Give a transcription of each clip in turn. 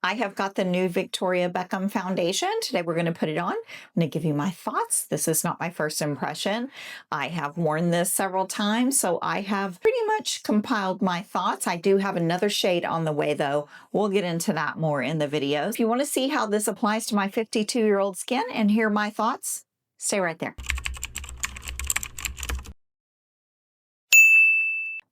I have got the new Victoria Beckham foundation. Today we're going to put it on. I'm going to give you my thoughts. This is not my first impression. I have worn this several times, so I have pretty much compiled my thoughts. I do have another shade on the way though. We'll get into that more in the video. If you want to see how this applies to my 52-year-old skin and hear my thoughts, stay right there.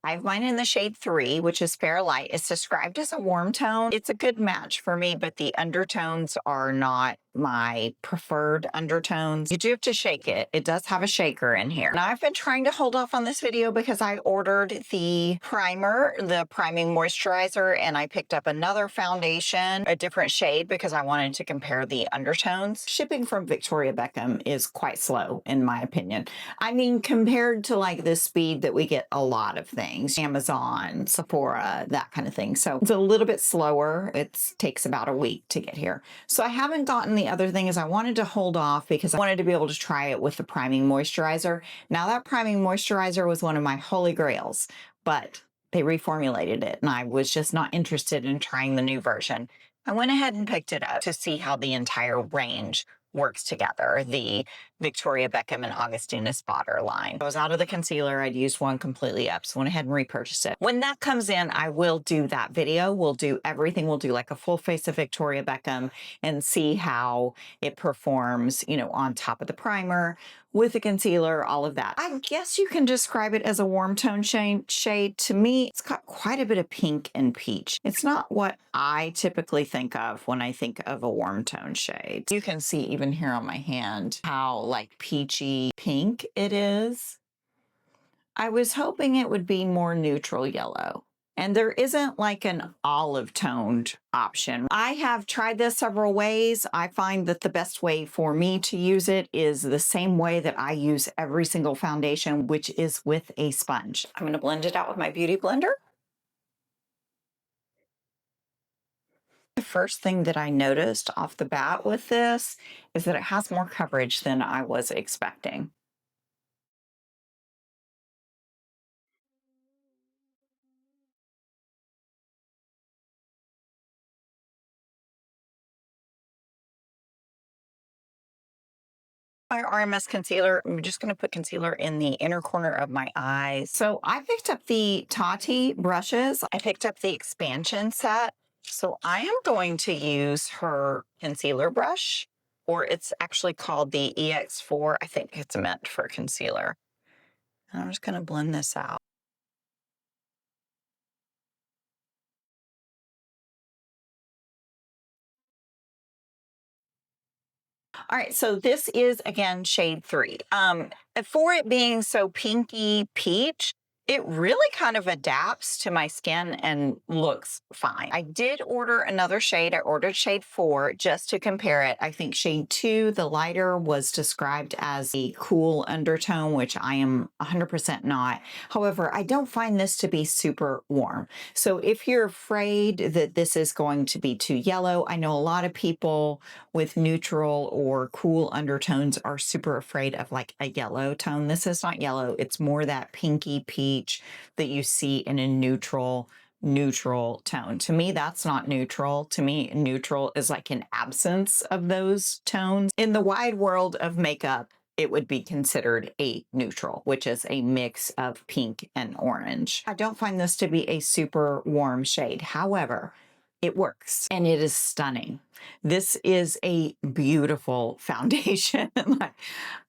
I have mine in the shade 3, which is Fair Light. It's described as a warm tone. It's a good match for me, but the undertones are not my preferred undertones. You do have to shake it. It does have a shaker in here. Now, I've been trying to hold off on this video because I ordered the primer, the priming moisturizer, and I picked up another foundation, a different shade, because I wanted to compare the undertones. Shipping from Victoria Beckham is quite slow, in my opinion. I mean, compared to like the speed that we get a lot of things, Amazon, Sephora, that kind of thing. So it's a little bit slower. It takes about a week to get here. So I haven't gotten the other thing is I wanted to hold off because I wanted to be able to try it with the priming moisturizer. Now that priming moisturizer was one of my holy grails, but they reformulated it and I was just not interested in trying the new version. I went ahead and picked it up to see how the entire range works together, the Victoria Beckham and Augustina Spotter line. I was out of the concealer. I'd used one completely up, so went ahead and repurchased it. When that comes in, I will do that video. We'll do everything. We'll do like a full face of Victoria Beckham and see how it performs, you know, on top of the primer, with the concealer, all of that. I guess you can describe it as a warm tone shade. To me, it's got quite a bit of pink and peach. It's not what I typically think of when I think of a warm tone shade. You can see even here on my hand how like peachy pink it is. I was hoping it would be more neutral yellow. And there isn't like an olive toned option. I have tried this several ways. I find that the best way for me to use it is the same way that I use every single foundation, which is with a sponge. I'm going to blend it out with my beauty blender. The first thing that I noticed off the bat with this is that it has more coverage than I was expecting. My RMS concealer, I'm just going to put concealer in the inner corner of my eyes. So I picked up the Tati brushes. I picked up the expansion set. So I am going to use her concealer brush, or it's actually called the EX4. I think it's meant for concealer. And I'm just going to blend this out. All right, so this is, again, shade 3. For it being so pinky peach, it really kind of adapts to my skin and looks fine. I did order another shade. I ordered shade 4 just to compare it. I think shade 2, the lighter, was described as a cool undertone, which I am 100% not. However, I don't find this to be super warm. So if you're afraid that this is going to be too yellow, I know a lot of people with neutral or cool undertones are super afraid of like a yellow tone. This is not yellow. It's more that pinky peach that you see in a neutral tone. To me, that's not neutral. To me, neutral is like an absence of those tones. In the wide world of makeup, it would be considered a neutral, which is a mix of pink and orange. I don't find this to be a super warm shade. However, it works and it is stunning. This is a beautiful foundation.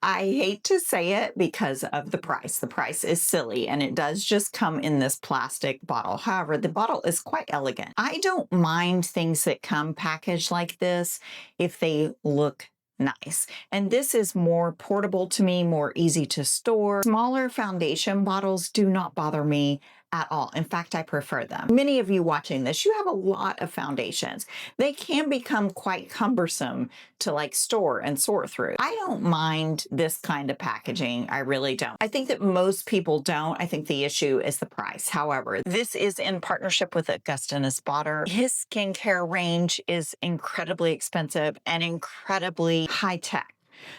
I hate to say it because of the price. The price is silly and it does just come in this plastic bottle. However, the bottle is quite elegant. I don't mind things that come packaged like this if they look nice. And this is more portable to me, more easy to store. Smaller foundation bottles do not bother me at all. In fact, I prefer them. Many of you watching this, you have a lot of foundations. They can become quite cumbersome to like store and sort through. I don't mind this kind of packaging. I really don't. I think that most people don't. I think the issue is the price. However, this is in partnership with Augustina Spotter. His skincare range is incredibly expensive and incredibly high tech.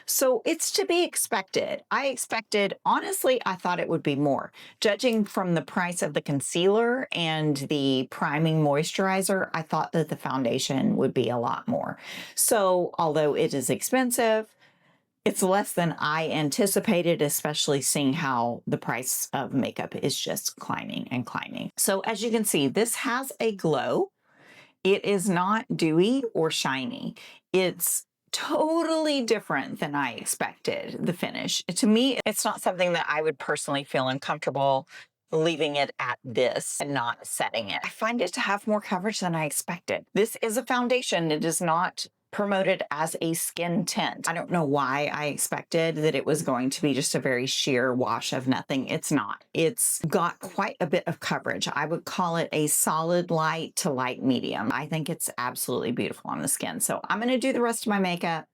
So it's to be expected. Honestly, I thought it would be more. Judging from the price of the concealer and the priming moisturizer, I thought that the foundation would be a lot more. So although it is expensive, it's less than I anticipated, especially seeing how the price of makeup is just climbing and climbing. So as you can see, this has a glow. It is not dewy or shiny. It's totally different than I expected, the finish. To me, it's not something that I would personally feel uncomfortable leaving it at this and not setting it. I find it to have more coverage than I expected. This is a foundation. It is not promoted as a skin tint. I don't know why I expected that it was going to be just a very sheer wash of nothing. It's not. It's got quite a bit of coverage. I would call it a solid light to light medium. I think it's absolutely beautiful on the skin. So I'm going to do the rest of my makeup.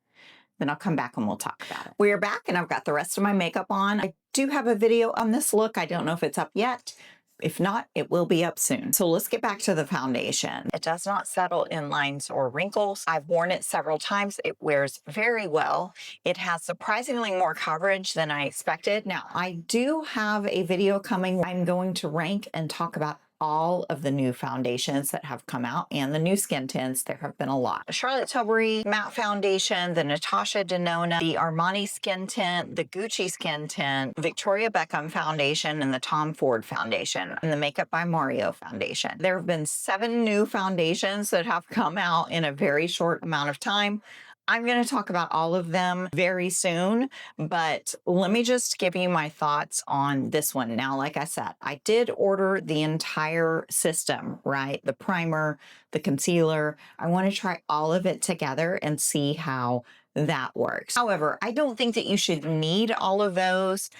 Then I'll come back and we'll talk about it. We're back and I've got the rest of my makeup on. I do have a video on this look. I don't know if it's up yet. If not, it will be up soon. So let's get back to the foundation. It does not settle in lines or wrinkles. I've worn it several times. It wears very well. It has surprisingly more coverage than I expected. Now, I do have a video coming. I'm going to rank and talk about all of the new foundations that have come out and the new skin tints. There have been a lot. The Charlotte Tilbury matte foundation, the Natasha Denona, the Armani skin tint, the Gucci skin tint, Victoria Beckham foundation, and the Tom Ford foundation, and the Makeup by Mario foundation. There have been 7 new foundations that have come out in a very short amount of time. I'm going to talk about all of them very soon, but let me just give you my thoughts on this one. Now, like I said, I did order the entire system, right? The primer, the concealer. I want to try all of it together and see how that works. However, I don't think that you should need all of those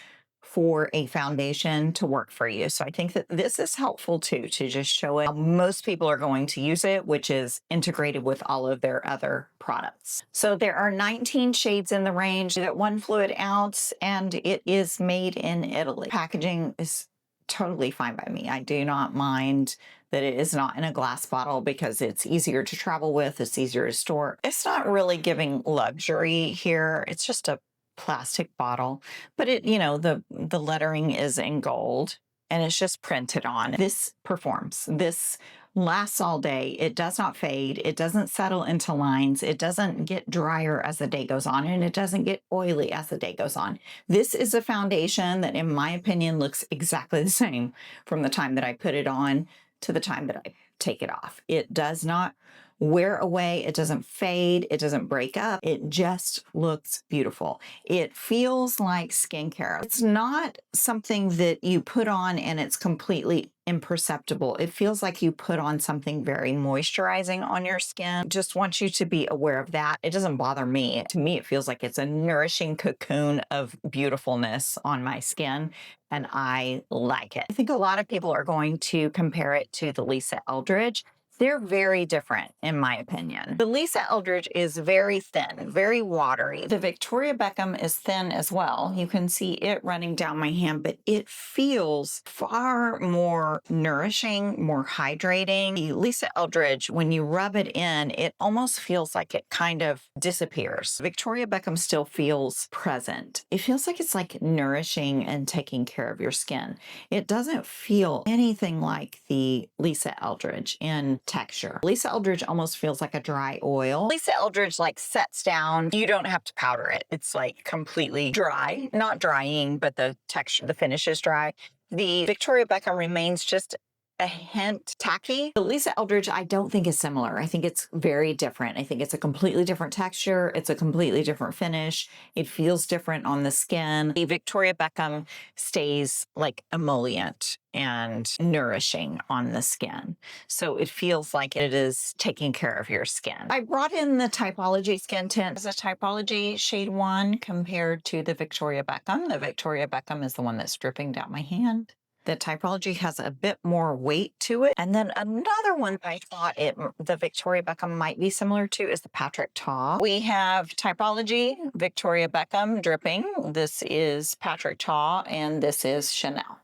for a foundation to work for you. So I think that this is helpful too, to just show it how most people are going to use it, which is integrated with all of their other products. So there are 19 shades in the range at 1 fluid ounce, and it is made in Italy. Packaging is totally fine by me. I do not mind that it is not in a glass bottle because it's easier to travel with, it's easier to store. It's not really giving luxury here. It's just a plastic bottle, but it, you know, the lettering is in gold and it's just printed on. This performs. This lasts all day. It does not fade. It doesn't settle into lines. It doesn't get drier as the day goes on, and it doesn't get oily as the day goes on. This is a foundation that, in my opinion, looks exactly the same from the time that I put it on to the time that I take it off. It does not wear away. It doesn't fade. It doesn't break up. It just looks beautiful. It feels like skincare. It's not something that you put on and it's completely imperceptible. It feels like you put on something very moisturizing on your skin. Just want you to be aware of that. It doesn't bother me. To me, it feels like it's a nourishing cocoon of beautifulness on my skin, and I like it. I think a lot of people are going to compare it to the Lisa Eldridge. They're very different, in my opinion. The Lisa Eldridge is very thin, very watery. The Victoria Beckham is thin as well. You can see it running down my hand, but it feels far more nourishing, more hydrating. The Lisa Eldridge, when you rub it in, it almost feels like it kind of disappears. Victoria Beckham still feels present. It feels like it's like nourishing and taking care of your skin. It doesn't feel anything like the Lisa Eldridge in texture. Lisa Eldridge almost feels like a dry oil. Lisa Eldridge like sets down. You don't have to powder it. It's like completely dry. Not drying, but the texture, the finish is dry. The Victoria Beckham remains just a hint tacky. The Lisa Eldridge, I don't think is similar. I think it's very different. I think it's a completely different texture. It's a completely different finish. It feels different on the skin. The Victoria Beckham stays like emollient and nourishing on the skin. So it feels like it is taking care of your skin. I brought in the Typology skin tint as a Typology shade 1 compared to the Victoria Beckham. The Victoria Beckham is the one that's dripping down my hand. The Typology has a bit more weight to it. And then another one I thought the Victoria Beckham might be similar to is the Patrick Ta. We have Typology, Victoria Beckham dripping. This is Patrick Ta, and this is Chanel.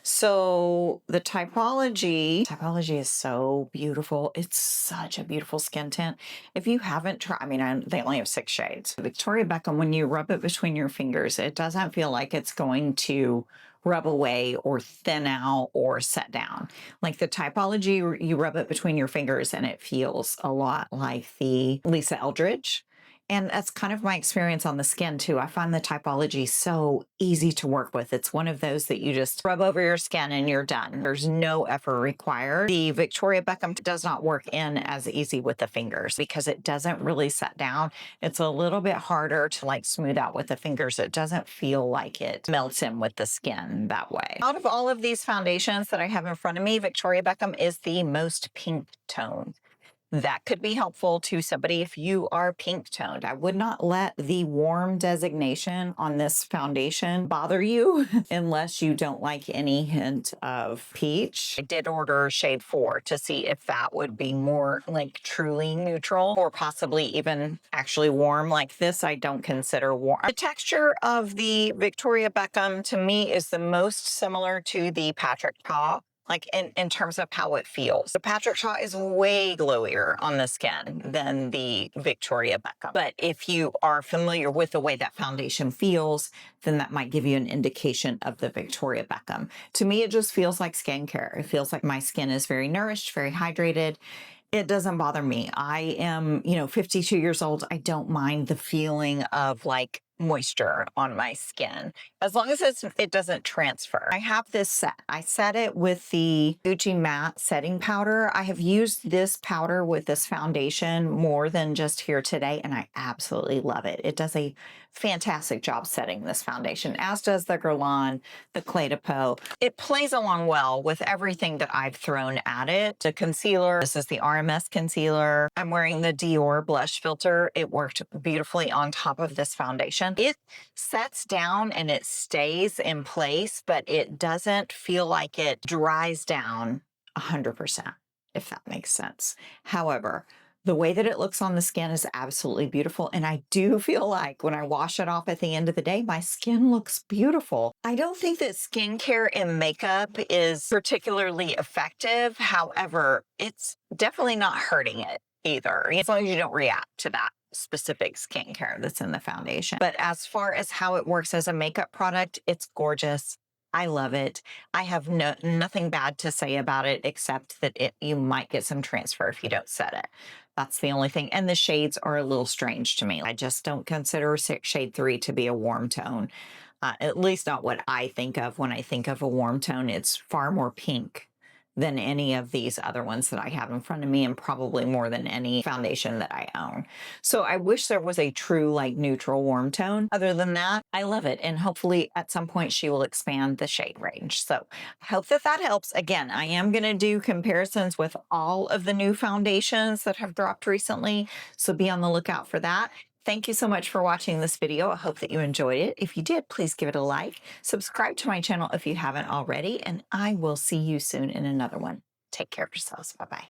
So the Typology is so beautiful. It's such a beautiful skin tint. If you haven't tried, I mean, they only have 6 shades. Victoria Beckham, when you rub it between your fingers, it doesn't feel like it's going to rub away or thin out or set down. Like the Typology, you rub it between your fingers and it feels a lot like the Lisa Eldridge. And that's kind of my experience on the skin too. I find the Typology so easy to work with. It's one of those that you just rub over your skin and you're done. There's no effort required. The Victoria Beckham does not work in as easy with the fingers because it doesn't really set down. It's a little bit harder to like smooth out with the fingers. It doesn't feel like it melts in with the skin that way. Out of all of these foundations that I have in front of me, Victoria Beckham is the most pink toned. That could be helpful to somebody if you are pink toned. I would not let the warm designation on this foundation bother you unless you don't like any hint of peach. I did order shade 4 to see if that would be more like truly neutral or possibly even actually warm. Like this, I don't consider warm. The texture of the Victoria Beckham to me is the most similar to the Patrick Ta. Like in terms of how it feels. The Patrick Ta is way glowier on the skin than the Victoria Beckham. But if you are familiar with the way that foundation feels, then that might give you an indication of the Victoria Beckham. To me, it just feels like skincare. It feels like my skin is very nourished, very hydrated. It doesn't bother me. I am, 52 years old. I don't mind the feeling of like moisture on my skin as long as it doesn't transfer. I have this set. I set it with the Gucci Matte setting powder. I have used this powder with this foundation more than just here today, and I absolutely love it. It does a fantastic job setting this foundation, as does the Guerlain, the Clé de Peau. It plays along well with everything that I've thrown at it. The concealer, this is the RMS concealer. I'm wearing the Dior blush filter. It worked beautifully on top of this foundation. It sets down and it stays in place, but it doesn't feel like it dries down 100%, if that makes sense. However, the way that it looks on the skin is absolutely beautiful. And I do feel like when I wash it off at the end of the day, my skin looks beautiful. I don't think that skincare and makeup is particularly effective. However, it's definitely not hurting it either, as long as you don't react to that specific skincare that's in the foundation. But as far as how it works as a makeup product, it's gorgeous. I love it. I have nothing bad to say about it except that you might get some transfer if you don't set it. That's the only thing. And the shades are a little strange to me. I just don't consider shade 3 to be a warm tone. At least not what I think of when I think of a warm tone. It's far more pink than any of these other ones that I have in front of me, and probably more than any foundation that I own. So I wish there was a true like neutral warm tone. Other than that, I love it. And hopefully at some point she will expand the shade range. So I hope that that helps. Again, I am going to do comparisons with all of the new foundations that have dropped recently. So be on the lookout for that. Thank you so much for watching this video. I hope that you enjoyed it. If you did, please give it a like. Subscribe to my channel if you haven't already, and I will see you soon in another one. Take care of yourselves. Bye-bye.